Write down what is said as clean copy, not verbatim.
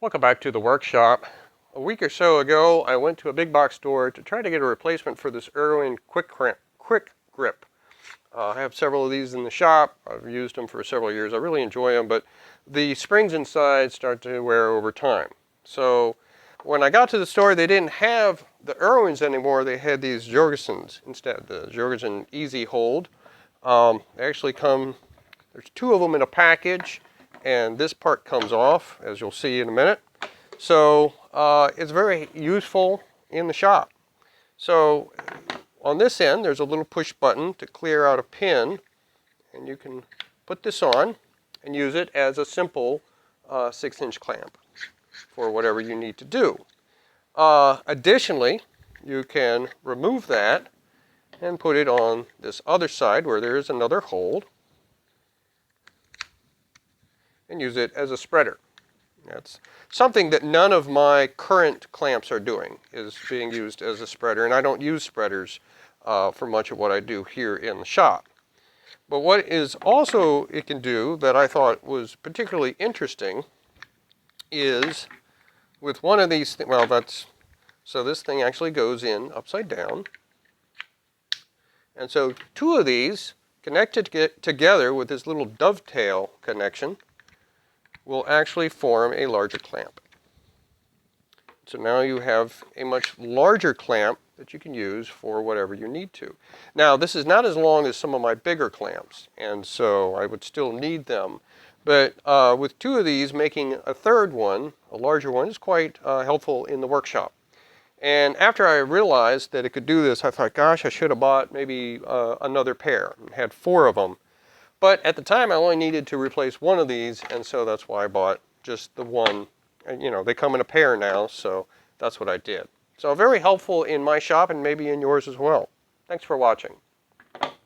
Welcome back to the workshop. A week or so ago, I went to a big box store to try to get a replacement for this Irwin Quick Grip. I have several of these in the shop. I've used them for several years. I really enjoy them, but the springs inside start to wear over time. So when I got to the store, they didn't have the Irwins anymore. They had these Jorgensens instead, the Jorgensen E-Z Hold. They actually come, there's two of them in a package, and this part comes off, as you'll see in a minute. So it's very useful in the shop. So on this end, there's a little push button to clear out a pin, and you can put this on and use it as a simple 6-inch clamp for whatever you need to do. Additionally, you can remove that and put it on this other side where there is another hold, and use it as a spreader. That's something that none of my current clamps are doing, is being used as a spreader, and I don't use spreaders for much of what I do here in the shop. But what is also it can do that I thought was particularly interesting is with one of these, so this thing actually goes in upside down. And so two of these connected together with this little dovetail connection will actually form a larger clamp. So now you have a much larger clamp that you can use for whatever you need to. Now, this is not as long as some of my bigger clamps, and so I would still need them. But with two of these, making a third one, a larger one, is quite helpful in the workshop. And after I realized that it could do this, I thought, gosh, I should have bought maybe another pair. I had 4 of them. But at the time, I only needed to replace one of these, and so that's why I bought just the one. And, you know, they come in a pair now, so that's what I did. So very helpful in my shop and maybe in yours as well. Thanks for watching.